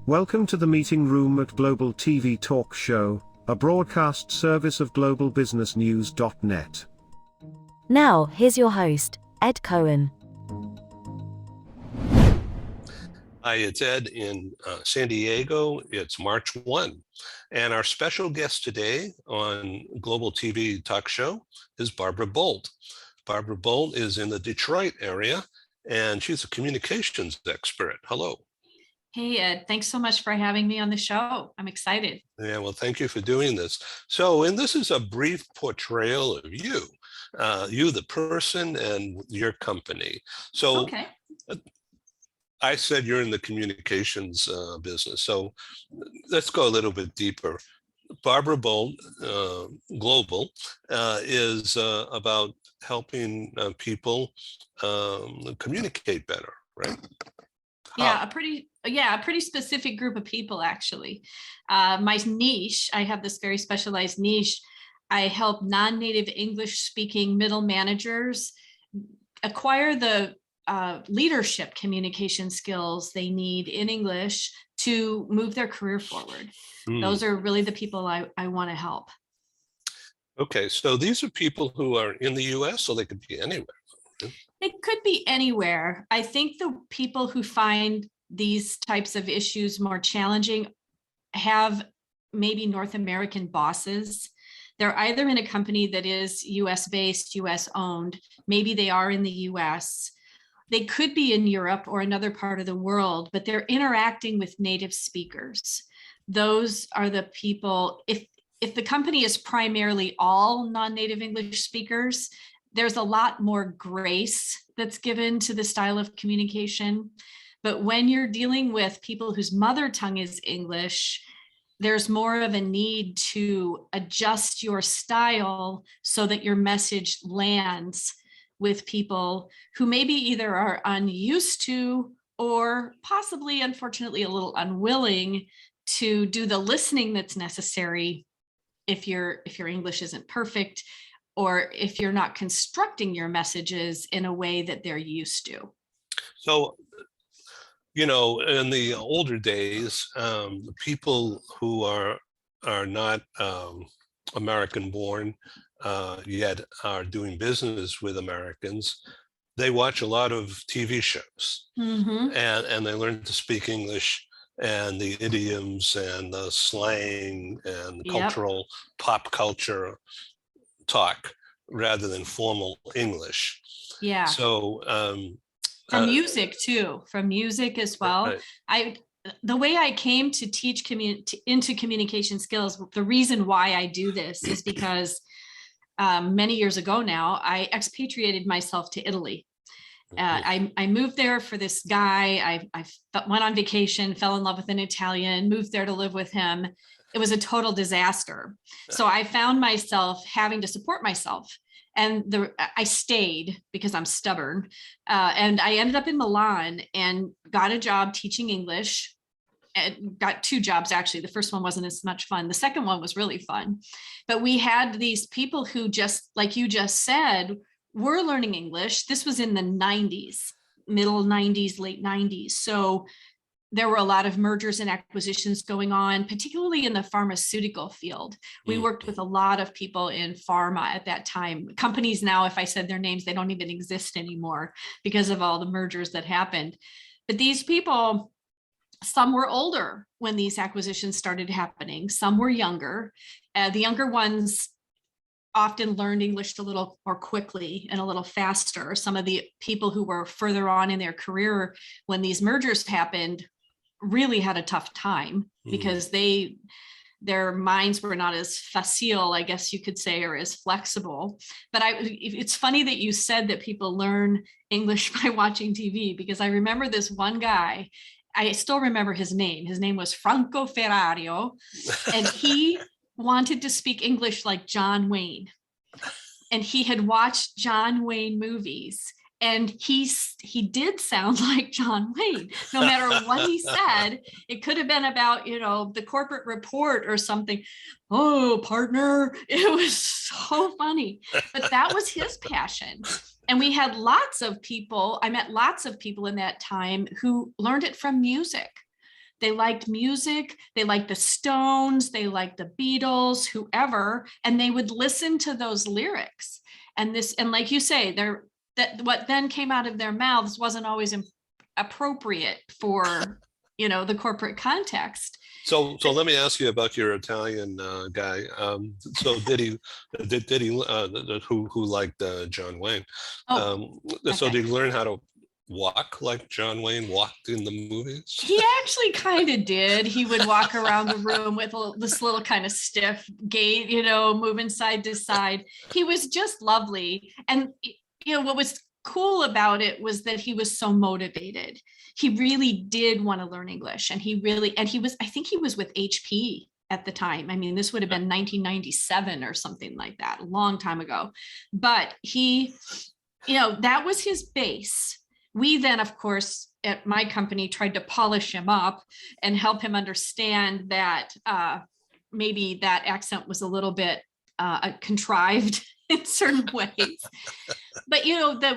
Welcome to the meeting room at Global TV Talk Show, a broadcast service of globalbusinessnews.net. Now, here's your host, Ed Cohen. Hi, it's Ed in San Diego. It's March 1. And our special guest today on Global TV Talk Show is Barbara Boldt. Barbara Boldt is in the Detroit area, and she's a communications expert. Hello. Hey, Ed, thanks so much for having me on the show. I'm excited. Yeah, well, thank you for doing this. So, and this is a brief portrayal of you, the person and your company. So Okay. I said you're in the communications business. So let's go a little bit deeper. Barbara Boldt, Global, is about helping people communicate better, right? Yeah, a pretty specific group of people, actually. My niche, I have this very specialized niche. I help non-native English speaking middle managers acquire the leadership communication skills they need in English to move their career forward. Those are really the people I want to help. Okay, so these are people who are in the US, so they could be anywhere. It could be anywhere. I think the people who find these types of issues more challenging have maybe North American bosses. They're either in a company that is US based, US owned. Maybe they are in the US. They could be in Europe or another part of the world, but they're interacting with native speakers. Those are the people, if the company is primarily all non-native English speakers, there's a lot more grace that's given to the style of communication. But when you're dealing with people whose mother tongue is English, there's more of a need to adjust your style so that your message lands with people who maybe either are unused to or possibly, unfortunately, a little unwilling to do the listening that's necessary if your English isn't perfect, or if you're not constructing your messages in a way that they're used to. So, in the older days, the people who are not American born yet are doing business with Americans, they watch a lot of TV shows, and they learn to speak English and the idioms and the slang and the cultural pop culture talk rather than formal English. Yeah. So from music too, from music as well. Right. The way I came to teach into communication skills, the reason why I do this is because many years ago now, I expatriated myself to Italy. I moved there for this guy. I went on vacation, fell in love with an Italian, moved there to live with him. It was a total disaster. So I found myself having to support myself. And I stayed because I'm stubborn. And I ended up in Milan and got a job teaching English. And got two jobs, actually. The first one wasn't as much fun. The second one was really fun. But we had these people who, just like you just said, were learning English. This was in the 90s, middle 90s, late 90s. So there were a lot of mergers and acquisitions going on, particularly in the pharmaceutical field. We worked with a lot of people in pharma at that time. Companies now, if I said their names, they don't even exist anymore because of all the mergers that happened. But these people, some were older when these acquisitions started happening. Some were younger. The younger ones often learned English a little more quickly and a little faster. Some of the people who were further on in their career when these mergers happened really had a tough time because their minds were not as facile, I guess you could say, or as flexible. But it's funny that you said that people learn English by watching TV, because I remember this one guy. I still remember his name. His name was Franco Ferrario, and he wanted to speak English like John Wayne. And he had watched John Wayne movies. And he did sound like John Wayne, no matter what he said. It could have been about, the corporate report or something. Oh, partner. It was so funny. But that was his passion. And we had lots of people, I met lots of people in that time who learned it from music. They liked music, they liked the Stones, they liked the Beatles, whoever, and they would listen to those lyrics. And like you say, that what then came out of their mouths wasn't always appropriate for, the corporate context. So let me ask you about your Italian guy. So did he who liked John Wayne? So did he learn how to walk like John Wayne walked in the movies? He actually kind of did. He would walk around the room with this little kind of stiff gait, moving side to side. He was just lovely. And, what was cool about it was that he was so motivated. He really did want to learn English. And I think he was with HP at the time. I mean, this would have been 1997 or something like that, a long time ago. But he, that was his base. We then, of course, at my company tried to polish him up and help him understand that maybe that accent was a little bit contrived in certain ways. But,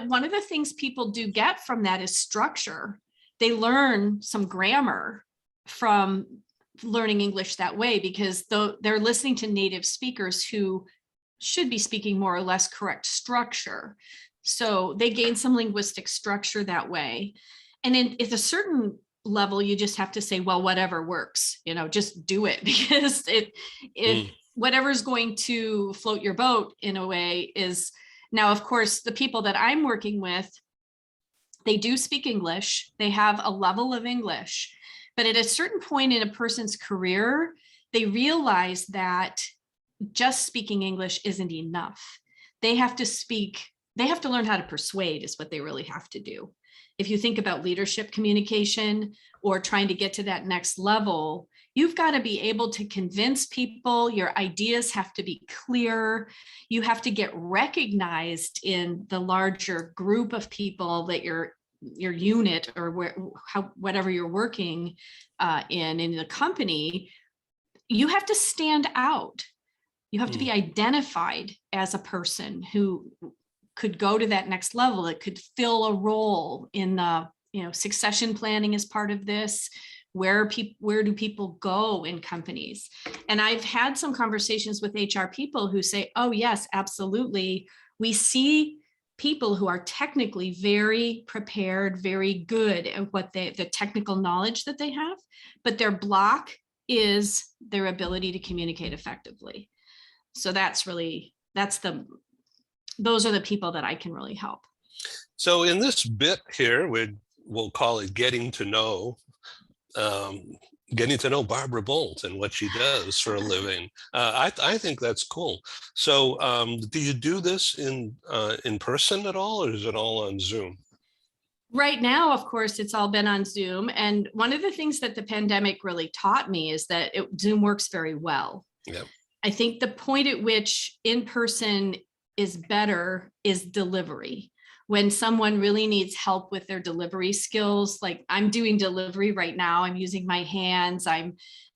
one of the things people do get from that is structure. They learn some grammar from learning English that way, because they're listening to native speakers who should be speaking more or less correct structure. So they gain some linguistic structure that way. And at a certain level, you just have to say, well, whatever works, just do it, because whatever's going to float your boat in a way is. Now, of course, the people that I'm working with, they do speak English. They have a level of English, but at a certain point in a person's career, they realize that just speaking English isn't enough. They have to learn how to persuade is what they really have to do. If you think about leadership communication or trying to get to that next level, you've got to be able to convince people. Your ideas have to be clear. You have to get recognized in the larger group of people that your unit or whatever you're working in the company. You have to stand out. You have to be identified as a person who could go to that next level. It could fill a role in the, succession planning is part of this. Where do people go in companies? And I've had some conversations with HR people who say, oh yes, absolutely. We see people who are technically very prepared, very good at what the technical knowledge that they have, but their block is their ability to communicate effectively. So those are the people that I can really help. So in this bit here, we'll call it getting to know Barbara Boldt and what she does for a living. I think that's cool. So do you do this in person at all, or is it all on Zoom? Right now, of course, it's all been on Zoom. And one of the things that the pandemic really taught me is that Zoom works very well. Yep. I think the point at which in-person is better is delivery. When someone really needs help with their delivery skills, like I'm doing delivery right now, I'm using my hands,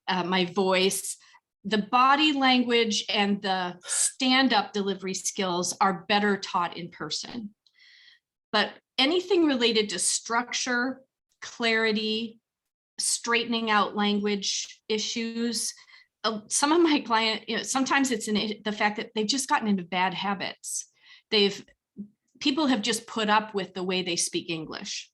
my voice, the body language and the stand-up delivery skills are better taught in person. But anything related to structure, clarity, straightening out language issues, some of my clients, sometimes it's the fact that they've just gotten into bad habits. People have just put up with the way they speak English,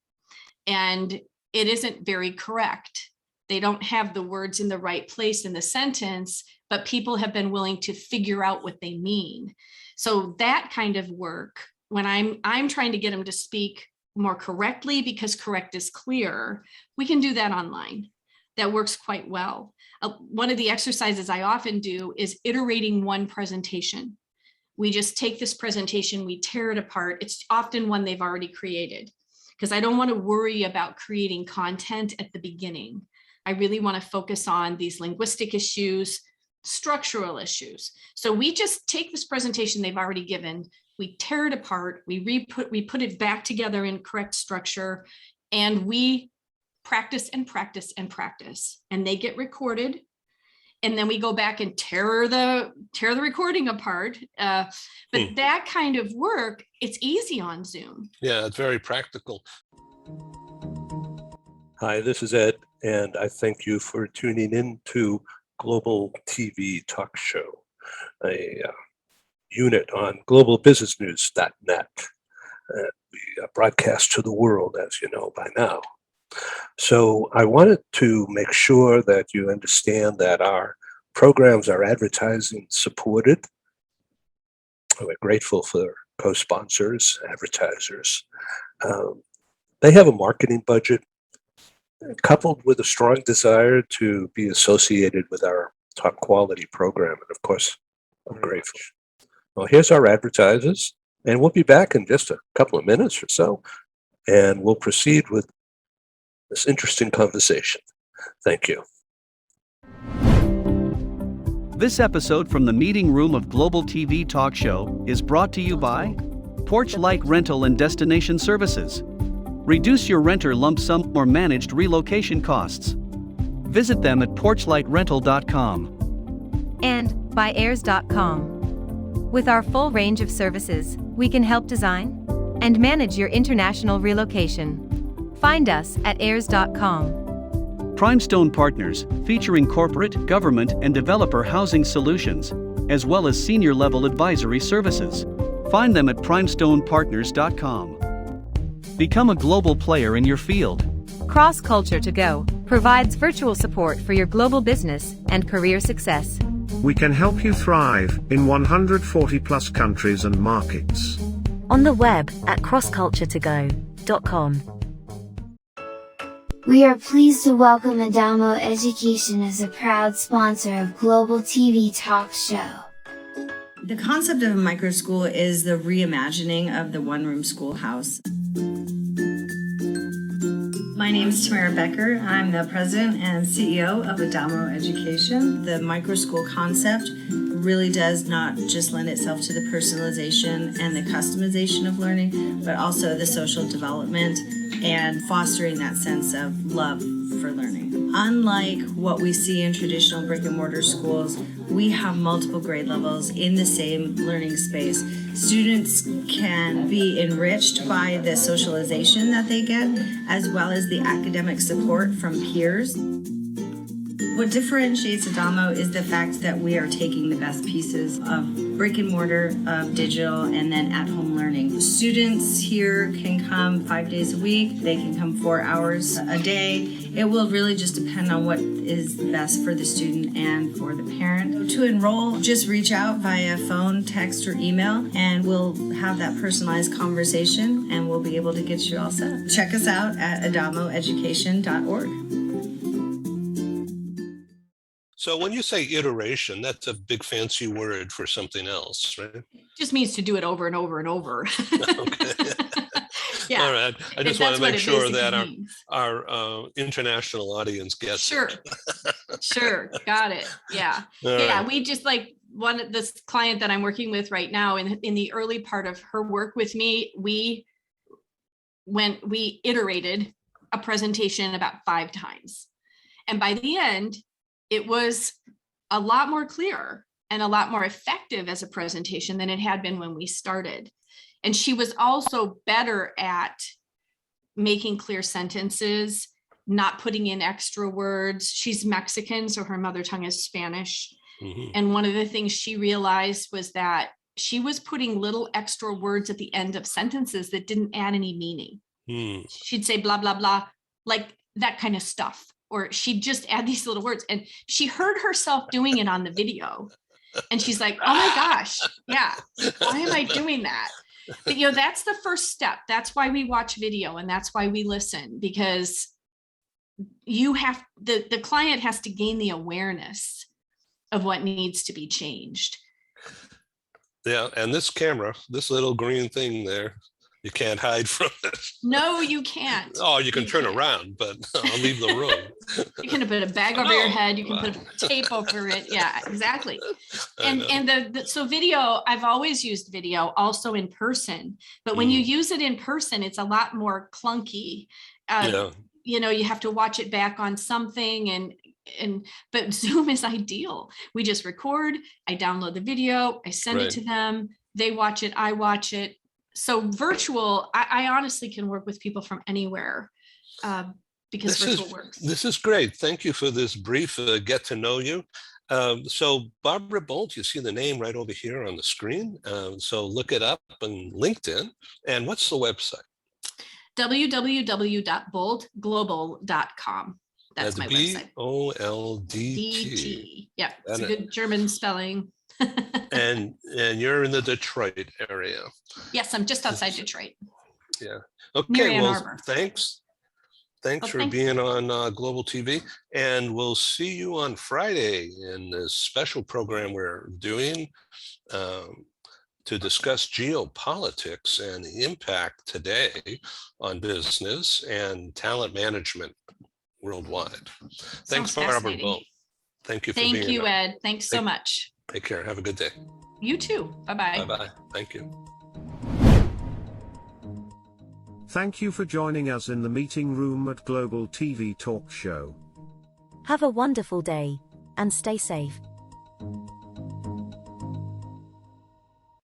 and it isn't very correct. They don't have the words in the right place in the sentence, but people have been willing to figure out what they mean. So that kind of work, when I'm trying to get them to speak more correctly, because correct is clear, we can do that online. That works quite well. One of the exercises I often do is iterating one presentation. We just take this presentation, we tear it apart. It's often one they've already created, because I don't want to worry about creating content at the beginning. I really want to focus on these linguistic issues, structural issues. So we just take this presentation they've already given, we tear it apart, we put it back together in correct structure, and we practice and practice and practice. And they get recorded. and then we go back and tear the recording apart. But that kind of work, it's easy on Zoom. Yeah, it's very practical. Hi, this is Ed, and I thank you for tuning in to Global TV Talk Show, a unit on globalbusinessnews.net. We broadcast to the world, as you know by now. So I wanted to make sure that you understand that our programs are advertising supported. We're grateful for co-sponsors, advertisers. They have a marketing budget coupled with a strong desire to be associated with our top quality program. And of course, I'm grateful. Well, here's our advertisers, and we'll be back in just a couple of minutes or so, and we'll proceed with this interesting conversation. Thank you. This episode from the meeting room of Global TV Talk Show is brought to you by Porchlight Rental and Destination Services. Reduce your renter lump sum or managed relocation costs. Visit them at porchlightrental.com. And by airs.com. With our full range of services, we can help design and manage your international relocation. Find us at airs.com. Primestone Partners, featuring corporate, government, and developer housing solutions, as well as senior-level advisory services. Find them at primestonepartners.com. Become a global player in your field. Cross Culture to Go provides virtual support for your global business and career success. We can help you thrive in 140 plus countries and markets. On the web at crossculturetogo.com. We are pleased to welcome Adamo Education as a proud sponsor of Global TV Talk Show. The concept of a microschool is the reimagining of the one-room schoolhouse. My name is Tamara Becker. I'm the president and CEO of Adamo Education. The microschool concept really does not just lend itself to the personalization and the customization of learning, but also the social development and fostering that sense of love for learning. Unlike what we see in traditional brick and mortar schools, we have multiple grade levels in the same learning space. Students can be enriched by the socialization that they get, as well as the academic support from peers. What differentiates Adamo is the fact that we are taking the best pieces of brick and mortar, of digital, and then at-home learning. Students here can come 5 days a week. They can come 4 hours a day. It will really just depend on what is best for the student and for the parent. To enroll, just reach out via phone, text, or email, and we'll have that personalized conversation, and we'll be able to get you all set. Check us out at adamoeducation.org. So when you say iteration, that's a big fancy word for something else, right? Just means to do it over and over and over. Okay. Yeah. All right. I just want to make sure that means. our international audience gets Sure. it. Sure. Got it. Yeah. All Yeah. right. We just this client that I'm working with right now, in the early part of her work with me, we iterated a presentation about 5 times. And by the end, it was a lot more clear and a lot more effective as a presentation than it had been when we started. And she was also better at making clear sentences, not putting in extra words. She's Mexican, so her mother tongue is Spanish. Mhm. And one of the things she realized was that she was putting little extra words at the end of sentences that didn't add any meaning. She'd say blah, blah, blah, like that kind of stuff. Or she'd just add these little words. And she heard herself doing it on the video. And she's like, oh my gosh, yeah, why am I doing that? But that's the first step. That's why we watch video, and that's why we listen, because the client has to gain the awareness of what needs to be changed. Yeah, and this camera, this little green thing there, you can't hide from it. No, you can't. Oh, you can turn around, but I'll leave the room. You can put a bag over your head. You can put tape over it. Yeah, exactly. So video, I've always used video also in person, but when you use it in person, it's a lot more clunky. You have to watch it back on something, and but Zoom is ideal. We just record, I download the video, I send it to them, they watch it, I watch it. So virtual, I honestly can work with people from anywhere because virtual works. This is great. Thank you for this brief get to know you. So Barbara Boldt, you see the name right over here on the screen. So look it up on LinkedIn. And what's the website? www.boldtglobal.com. That's my website. BOLDT. Yeah, it's a good German spelling. and you're in the Detroit area. Yes, I'm just outside Detroit. Yeah. Okay. Well, thanks for being on Global TV, and we'll see you on Friday in this special program we're doing to discuss geopolitics and the impact today on business and talent management worldwide. Thanks, Barbara Boldt. Thank you for being here. Thank you, Ed. Thanks so much. Take care. Have a good day. You too. Bye-bye. Bye-bye. Thank you. Thank you for joining us in the meeting room at Global TV Talk Show. Have a wonderful day, and stay safe.